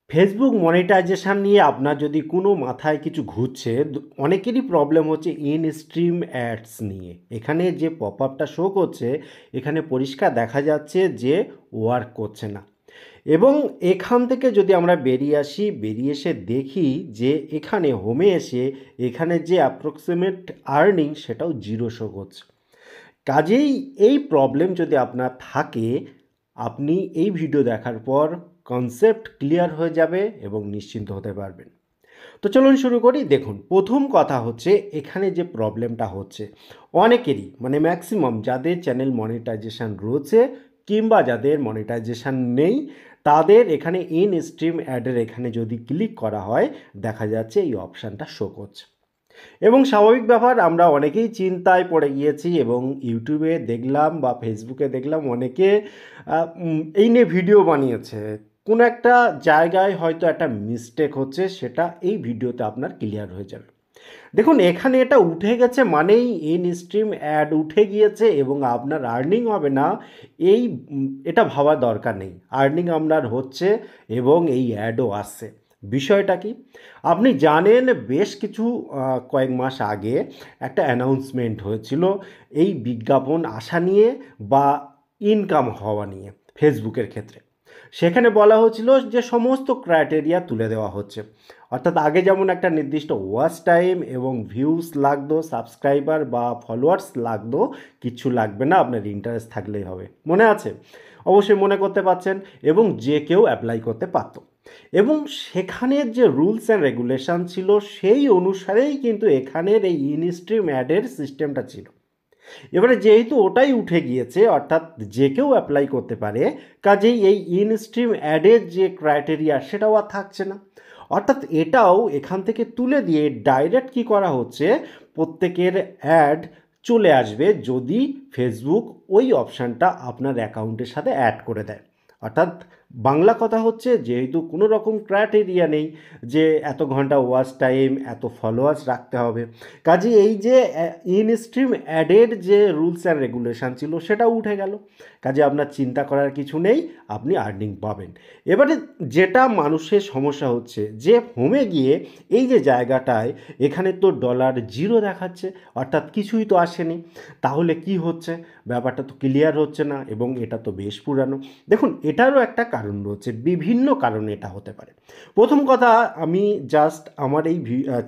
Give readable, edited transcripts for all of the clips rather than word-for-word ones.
Facebook monetization নিয়ে আপনার যদি কোনো মাথায় কিছু ঘুরছে, অনেকেরই প্রবলেম হচ্ছে ইন স্ট্রিম অ্যাডস নিয়ে। এখানে যে পপ আপটা শো করছে, এখানে পরিষ্কার দেখা যাচ্ছে যে ওয়ার্ক করছে না। এবং এখান থেকে যদি আমরা বেরিয়ে এসে দেখি যে এখানে হোমে এসে এখানে যে অ্যাপ্রক্সিমেট আর্নিং সেটাও জিরো শো করছে। কাজেই এই প্রবলেম যদি আপনার থাকে, আপনি এই ভিডিও দেখার পর কনসেপ্ট ক্লিয়ার হয়ে যাবে এবং নিশ্চিন্ত হতে পারবেন। তো চলুন শুরু করি। দেখুন, প্রথম কথা হচ্ছে এখানে যে প্রবলেমটা হচ্ছে অনেকেরই, মানে ম্যাক্সিমাম যাদের চ্যানেল মনিটাইজেশন রয়েছে কিংবা যাদের মনিটাইজেশন নেই, তাদের এখানে ইন স্ট্রিম অ্যাডের এখানে যদি ক্লিক করা হয়, দেখা যাচ্ছে এই অপশানটা শো করছে। এবং স্বাভাবিক ব্যাপার, আমরা অনেকেই চিন্তায় পড়ে গিয়েছি এবং ইউটিউবে দেখলাম বা ফেসবুকে দেখলাম অনেকে এই নিয়ে ভিডিও বানিয়েছে। কোনো একটা জায়গায় হয়তো একটা মিস্টেক হচ্ছে, সেটা এই ভিডিওতে আপনার ক্লিয়ার হয়ে যাবে। দেখুন, এখানে এটা উঠে গেছে মানেই ইন স্ট্রিম অ্যাড উঠে গিয়েছে এবং আপনার আর্নিং হবে না, এটা ভাবার দরকার নেই। আর্নিং আপনার হচ্ছে এবং এই অ্যাডও আসছে। বিষয়টা কি, আপনি জানেন বেশ কিছু কয়েক মাস আগে একটা অ্যানাউন্সমেন্ট হয়েছিল এই বিজ্ঞাপন আসা নিয়ে বা ইনকাম হওয়া নিয়ে ফেসবুকের ক্ষেত্রে। সেখানে বলা হয়েছিল যে সমস্ত ক্রাইটেরিয়া তুলে দেওয়া হচ্ছে। অর্থাৎ আগে যেমন একটা নির্দিষ্ট ওয়াচ টাইম এবং ভিউজ লাগতো, সাবস্ক্রাইবার বা ফলোয়ার্স লাগতো, কিছু লাগবে না, আপনার ইন্টারেস্ট থাকলেই হবে। মনে আছে? অবশ্যই মনে করতে পারছেন। এবং যে কেউ অ্যাপ্লাই করতে পারত। এবং সেখানের যে রুলস অ্যান্ড রেগুলেশন ছিল সেই অনুসারেই কিন্তু এখানের এই ইনস্ট্রিম অ্যাডের সিস্টেমটা ছিল। এবারে যেহেতু ওটাই উঠে গিয়েছে, অর্থাৎ যে কেউ অ্যাপ্লাই করতে পারে, কাজেই এই ইনস্ট্রিম অ্যাডের যে ক্রাইটেরিয়া সেটাও আর থাকছে না। অর্থাৎ এটাও এখান থেকে তুলে দিয়ে ডাইরেক্ট কি করা হচ্ছে, প্রত্যেকের অ্যাড চলে আসবে যদি ফেসবুক ওই অপশানটা আপনার অ্যাকাউন্টের সাথে অ্যাড করে দেয়। অর্থাৎ বাংলা কথা হচ্ছে, যেহেতু কোনো রকম ক্রাইটেরিয়া নেই যে এত ঘন্টা ওয়াচ টাইম, এত ফলোয়ার্স রাখতে হবে, কাজে এই যে ইন স্ট্রিম অ্যাডের যে রুলস অ্যান্ড রেগুলেশন ছিল সেটাও উঠে গেল। কাজে আপনার চিন্তা করার কিছু নেই, আপনি আর্নিং পাবেন। এবারে যেটা মানুষের সমস্যা হচ্ছে যে হোমে গিয়ে এই যে জায়গাটায় এখানে তো ডলার জিরো দেখাচ্ছে, অর্থাৎ কিছুই তো আসেনি। তাহলে কি হচ্ছে, ব্যাপারটা তো ক্লিয়ার হচ্ছে না এবং এটা তো বেশ পুরানো। দেখুন, এটারও একটা কারণ রয়েছে, বিভিন্ন কারণে এটা হতে পারে। প্রথম কথা, আমি জাস্ট আমার এই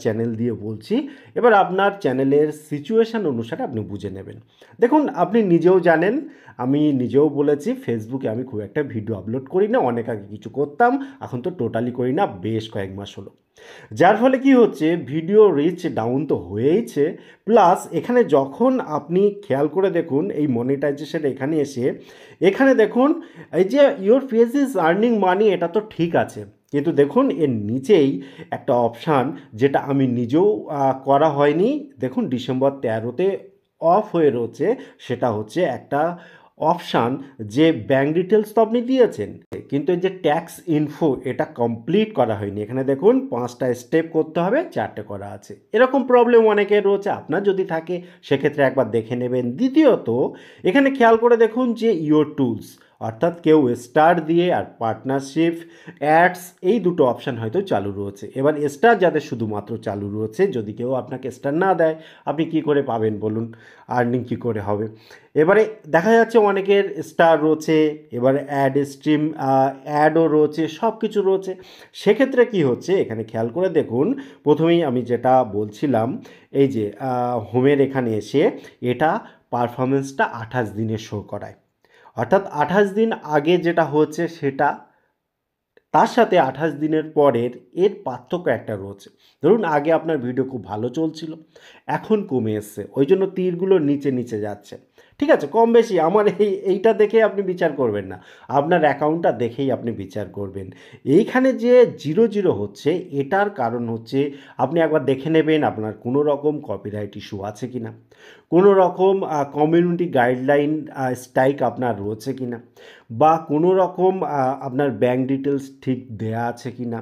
চ্যানেল দিয়ে বলছি, এবার আপনার চ্যানেলের সিচুয়েশান অনুসারে আপনি বুঝে নেবেন। দেখুন, আপনি নিজেও জানেন, আমি নিজেও বলেছি ফেসবুকে আমি খুব একটা ভিডিও আপলোড করি না। অনেক আগে কিছু করতাম, এখন তো টোটালি করি না, বেশ কয়েক মাস হলো। যার ফলে কি হচ্ছে, ভিডিও রিচ ডাউন তো হয়েইছে, প্লাস এখানে যখন আপনি খেয়াল করে দেখুন এই মনিটাইজেশন এখানে এসে, এখানে দেখুন এই যে your face is earning money, এটা তো ঠিক আছে, কিন্তু দেখুন এর নিচেই একটা অপশান, যেটা আমি নিজেও করা হয়নি, দেখুন ডিসেম্বর 13-তে অফ হয়ে রয়েছে। সেটা হচ্ছে একটা অপশান যে ব্যাঙ্ক ডিটেলস তো আপনি দিয়েছেন, কিন্তু এই যে ট্যাক্স ইনফো এটা কমপ্লিট করা হয়নি। এখানে দেখুন 5টা স্টেপ করতে হবে, 4টে করা আছে। এরকম প্রবলেম অনেকের রয়েছে, আপনার যদি থাকে সেক্ষেত্রে একবার দেখে নেবেন। দ্বিতীয়ত, এখানে খেয়াল করে দেখুন যে ইওর টুলস, অর্থাৎ কেউ স্টার দিয়ে আর পার্টনারশিপ অ্যাডস, এই দুটো অপশান হয়তো চালু রয়েছে। এবার স্টার যাদের শুধুমাত্র চালু রয়েছে, যদি কেউ আপনাকে স্টার না দেয়, আপনি কি করে পাবেন বলুন, আর্নিং কি করে হবে? এবারে দেখা যাচ্ছে অনেকের স্টার রয়েছে, এবার অ্যাড স্ট্রিম অ্যাডও রয়েছে, সব কিছু রয়েছে। সেক্ষেত্রে কি হচ্ছে, এখানে খেয়াল করে দেখুন, প্রথমেই আমি যেটা বলছিলাম, এই যে হোমের এখানে এসে এটা পারফরমেন্সটা 28 দিনের শো করায়। অর্থাৎ 28 দিন আগে যেটা হচ্ছে সেটা, তার সাথে 28 দিনের পরের এর পার্থক্য একটা রয়েছে। ধরুন আগে আপনার ভিডিও খুব ভালো চলছিল, এখন কমে এসছে, ওই জন্য তীরগুলো নিচে নিচে যাচ্ছে। ঠিক আছে, কম বেশি আমার এইটা দেখে আপনি বিচার করবেন না, আপনার অ্যাকাউন্টটা দেখেই আপনি বিচার করবেন। এইখানে যে জিরো জিরো হচ্ছে, এটার কারণ হচ্ছে আপনি একবার দেখে নেবেন আপনার কোনো রকম কপিরাইট ইস্যু আছে কি না, কোনো রকম কমিউনিটি গাইডলাইন স্ট্রাইক আপনার রয়েছে কি না, বা কোনো রকম আপনার ব্যাঙ্ক ডিটেলস ঠিক দেয়া আছে কি না।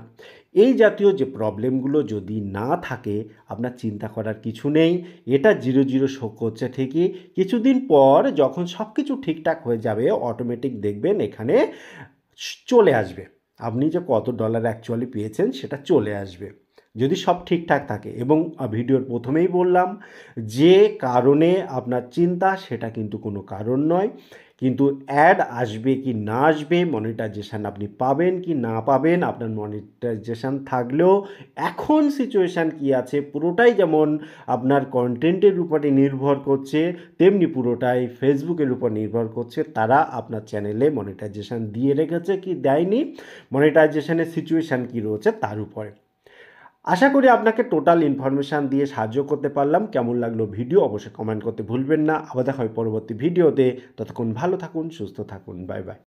এই জাতীয় যে প্রবলেমগুলো যদি না থাকে, আপনার চিন্তা করার কিছু নেই। এটা জিরো জিরো শো করছে ঠিকই, কিছুদিন পর যখন সব কিছু ঠিকঠাক হয়ে যাবে, অটোমেটিক দেখবেন এখানে চলে আসবে। আপনি যে কত ডলার অ্যাকচুয়ালি পেয়েছেন সেটা চলে আসবে যদি সব ঠিকঠাক থাকে। এবং ভিডিওর প্রথমেই বললাম যে কারণে আপনার চিন্তা সেটা কিন্তু কোনো কারণ নয়, কিন্তু অ্যাড আসবে কি না আসবে, মনিটাইজেশান আপনি পাবেন কি না পাবেন, আপনার মনিটাইজেশান থাকলেও এখন সিচুয়েশান কি আছে পুরোটাই যেমন আপনার কন্টেন্টের উপরে নির্ভর করছে, তেমনি পুরোটাই ফেসবুকের উপর নির্ভর করছে তারা আপনার চ্যানেলে মনিটাইজেশান দিয়ে রেখেছে কি দেয়নি, মনিটাইজেশানের সিচুয়েশান কি রয়েছে তার উপরে। আশা করি আপনাকে টোটাল ইনফরমেশান দিয়ে সাহায্য করতে পারলাম। কেমন লাগলো ভিডিও অবশ্যই কমেন্ট করতে ভুলবেন না। আবার দেখা হয় পরবর্তী ভিডিওতে। ততক্ষণ ভালো থাকুন, সুস্থ থাকুন। Bye bye.